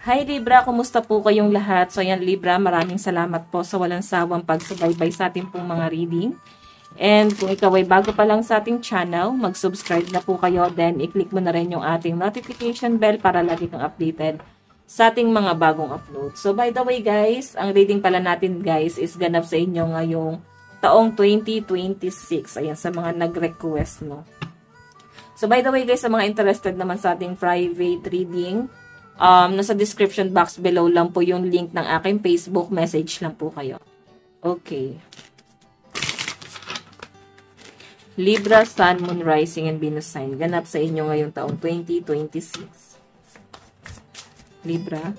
Hi Libra, kumusta po kayong lahat? So yan Libra, maraming salamat po sa walang sawang pagsubaybay sa ating pong mga reading. And kung ikaw ay bago pa lang sa ating channel, mag-subscribe na po kayo. Then i-click mo na rin yung ating notification bell para lagi kang updated sa ating mga bagong upload. So by the way guys, ang reading pala natin guys is ganap sa inyo ngayong taong 2026. Ayan, sa mga nag-request no. So by the way guys, sa mga interested naman sa ating private reading, nasa description box below lang po yung link ng aking Facebook, message lang po kayo. Okay. Libra, Sun, Moon, Rising, and Venus sign. Ganap sa inyo ngayong taong 2026. Libra.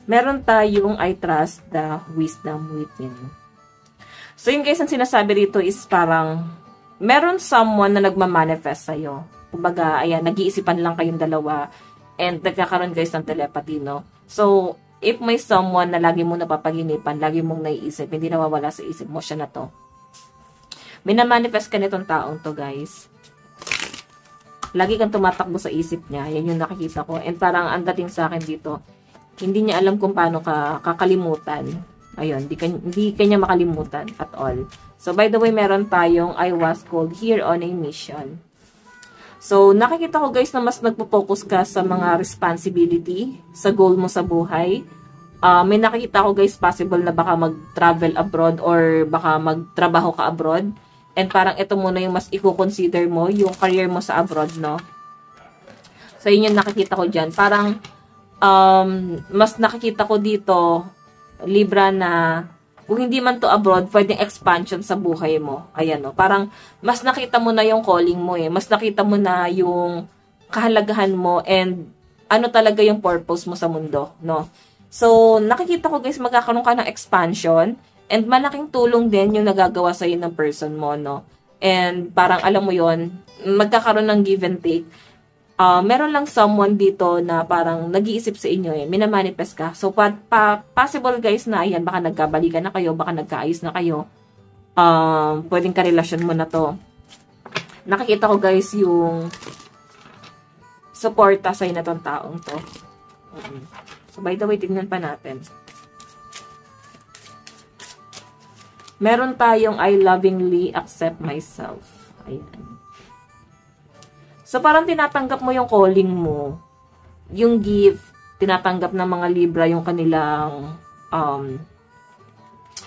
Meron tayong I trust the wisdom within. So yun guys, ang sinasabi rito is parang meron someone na nagmamanifest sa'yo. Kumbaga, ayan, nag-iisipan lang kayong dalawa and nagkakaroon guys ng telepathy, no? So, if may someone na lagi mo napapaginipan, lagi mong naiisip, hindi nawawala sa isip mo, siya na to. May na-manifest ka nitong taong to, guys. Lagi kang tumatakbo sa isip niya. Yan yung nakikita ko. And parang ang dating sa akin dito, hindi niya alam kung paano ka kakalimutan. Ayun, hindi kanya makalimutan at all. So, by the way, meron tayong I was called here on a mission. So, nakikita ko guys na mas nagpo-focus ka sa mga responsibility, sa goal mo sa buhay. May nakikita ko guys, possible na baka mag-travel abroad or baka magtrabaho ka abroad. And parang ito muna yung mas i-consider mo, yung career mo sa abroad, no? So, yun yung nakikita ko dyan. Parang, mas nakikita ko dito, Libra, na kung hindi man to abroad, pwedeng expansion sa buhay mo. Ayan, no? Parang, mas nakita mo na yung calling mo eh. Mas nakita mo na yung kahalagahan mo and ano talaga yung purpose mo sa mundo, no? So, nakikita ko guys, magkakaroon ka ng expansion and malaking tulong din yung nagagawa sa'yo ng person mo, no? And parang, alam mo yon, magkakaroon ng give and take. Meron lang someone dito na parang nag-iisip sa inyo eh, minamanifest ka. So, possible guys na, ayan, baka nagkabalikan na kayo, baka nagkaayos na kayo. Pwedeng karelasyon mo na to. Nakikita ko guys yung suporta sa'yo na tong taong to. So, by the way, tignan pa natin. Meron tayong I lovingly accept myself. Ayan. So, parang tinatanggap mo yung calling mo, yung gift, tinatanggap ng mga Libra yung kanilang,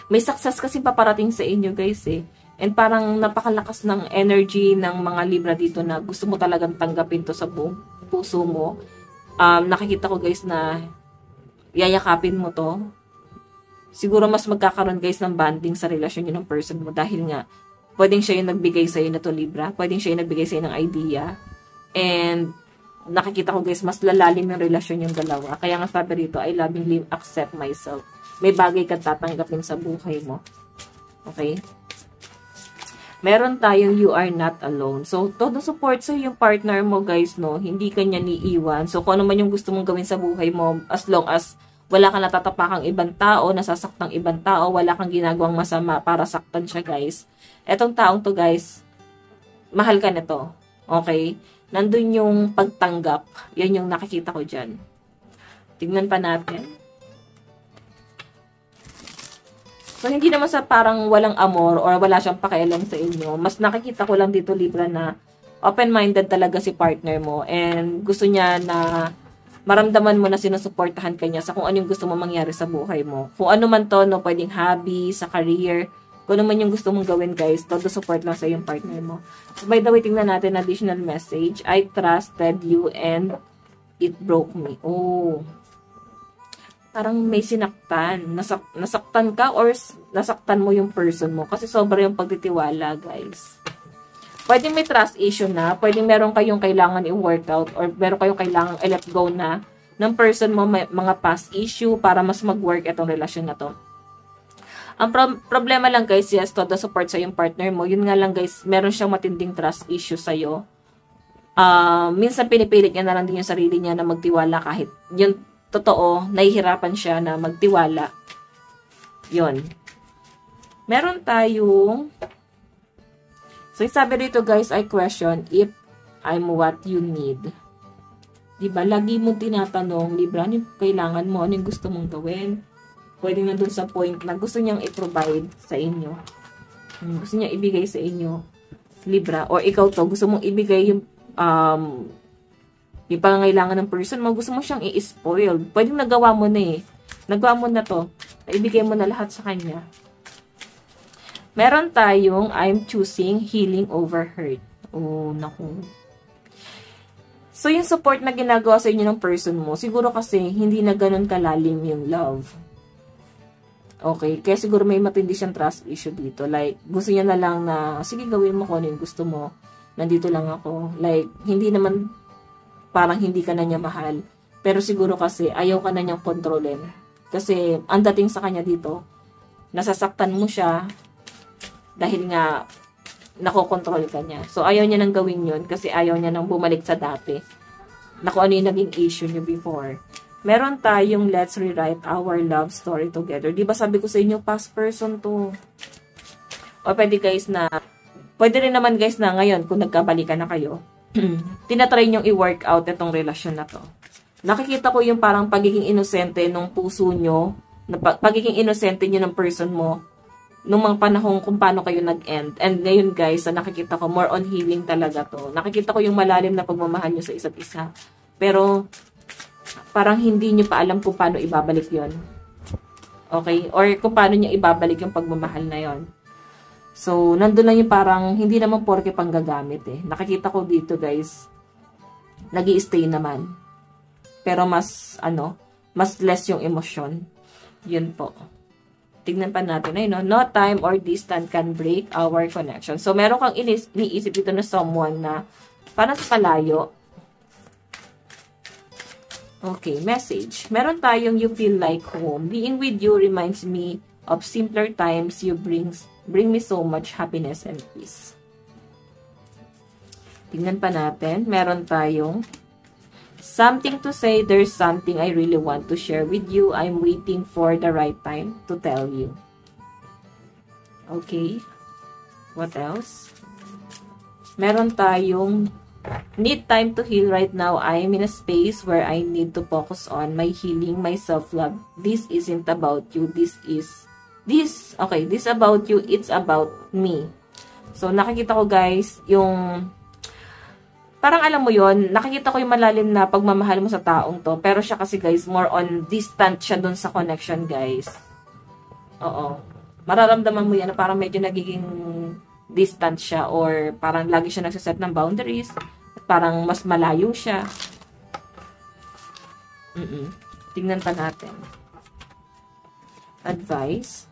may success kasi paparating sa inyo guys eh. And parang napakalakas ng energy ng mga Libra dito na gusto mo talagang tanggapin to sa buong puso mo. Nakikita ko guys na yayakapin mo to. Siguro mas magkakaroon guys ng bonding sa relasyon nyo ng person mo dahil nga, pwedeng siya yung nagbigay sa'yo na to Libra. Pwedeng siya yung nagbigay sa'yo ng idea. And, nakikita ko guys, mas lalalim yung relasyon yung dalawa. Kaya nga sabi rito, I lovingly accept myself. May bagay kang tatanggapin sa buhay mo. Okay? Meron tayong you are not alone. So, todo support sa yung partner mo guys, no? Hindi ka niya niiwan. So, kung ano man yung gusto mong gawin sa buhay mo, as long as wala kang natatapakang ibang tao, nasasaktang ibang tao, wala kang ginagawang masama para saktan siya guys. Etong taong to guys, mahal ka nito. Okay? Nandun yung pagtanggap. Yan yung nakikita ko dyan. Tignan pa natin. So, hindi naman sa parang walang amor or wala siyang pakialam sa inyo. Mas nakikita ko lang dito, Libra, na open-minded talaga si partner mo. And gusto niya na maramdaman mo na sinusuportahan ka niya sa kung ano yung gusto mo mangyari sa buhay mo. Kung ano man to, no, pwedeng hobby, sa career, kung ano man yung gusto mong gawin, guys, todo support lang sa yung partner mo. So, by the way, tingnan natin additional message. I trusted you and it broke me. Oh. Parang may sinaktan. Nasaktan ka or nasaktan mo yung person mo. Kasi sobra yung pagtitiwala, guys. Pwedeng may trust issue na. Pwedeng meron kayong kailangan i-workout or meron kayong kailangan i-let go na ng person mo, may mga past issue para mas mag-work itong relasyon na to. Ang problema lang guys, yes, todo support sa yung partner mo. Yun nga lang guys, meron siyang matinding trust issue sa'yo. Minsan pinipilit niya na lang din yung sarili niya na magtiwala kahit yung totoo, nahihirapan siya na magtiwala. Yun. Meron tayong, so sabi dito guys, I question if I'm what you need. Diba? Lagi mo tinatanong, Libra, ano yung kailangan mo? Ano yung gusto mong gawin? Pwede na dun sa point na gusto niyang i-provide sa inyo. Gusto niya ibigay sa inyo, Libra. Or ikaw to, gusto mong ibigay yung pangangailangan ng person mo. Gusto mo siyang i-spoil. Pwede nagawa mo na eh. Nagawa mo na to. Ibigay mo na lahat sa kanya. Meron tayong I'm choosing healing over hurt. Oh, naku. So, yung support na ginagawa sa inyo ng person mo, siguro kasi hindi na ganun kalalim yung love. Okay? Kaya siguro may matindi siyang trust issue dito. Like, gusto niya na lang na, sige, gawin mo kung ano yung gusto mo. Nandito lang ako. Like, hindi naman, parang hindi ka na niya mahal. Pero siguro kasi, ayaw ka na niyang kontrolin. Kasi, ang dating sa kanya dito, nasasaktan mo siya, dahil nga, nakokontrol ka niya. So, ayaw niya nang gawin yun kasi ayaw niya nang bumalik sa dati. Na kung ano yung naging issue niyo before. Meron tayong let's rewrite our love story together. Diba sabi ko sa inyo, past person to. O pwede guys na, pwede rin naman guys na ngayon, kung nagkabalikan na kayo, tinatry niyong i-work out itong relasyon na to. Nakikita ko yung parang pagiging inosente ng puso nyo, pagiging inosente nyo ng person mo, nung mga panahon kung paano kayo nag-end. And ngayon guys, nakikita ko more on healing talaga to. Nakikita ko yung malalim na pagmamahal nyo sa isa't isa. Pero, parang hindi nyo pa alam kung paano ibabalik yon. Okay? Or kung paano nyo ibabalik yung pagmamahal na yon. So, nandun lang yung parang, hindi naman porke panggagamit eh. Nakikita ko dito guys, nag-i-stay naman. Pero mas, mas less yung emosyon. Yun po. Tignan pa natin. Ayun, no time or distance can break our connection. So, meron kang iniisip dito na someone na parang sa palayo. Okay, message. Meron tayong you feel like home. Being with you reminds me of simpler times. You bring me so much happiness and peace. Tignan pa natin. Meron tayong something to say, there's something I really want to share with you. I'm waiting for the right time to tell you. Okay. What else? Meron tayong need time to heal right now. I'm in a space where I need to focus on my healing, my self-love. This isn't about you. This about you. It's about me. So, nakikita ko guys, yung parang alam mo yon, nakikita ko yung malalim na pagmamahal mo sa taong to. Pero siya kasi guys, more on distant siya dun sa connection guys. Oo. Mararamdaman mo yan na parang medyo nagiging distant siya or parang lagi siya nagsaset ng boundaries. Parang mas malayo siya. Tingnan pa natin. Advice.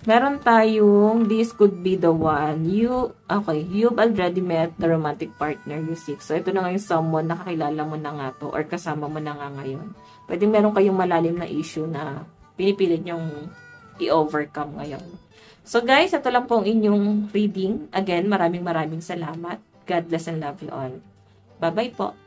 Meron tayong, this could be the one. You've already met the romantic partner you seek. So, ito na ngayon someone, nakakilala mo na nga to, or kasama mo na nga ngayon. Pwede meron kayong malalim na issue na pinipilit nyong i-overcome ngayon. So, guys, ito lang po ang inyong reading. Again, maraming salamat. God bless and love you all. Bye-bye po.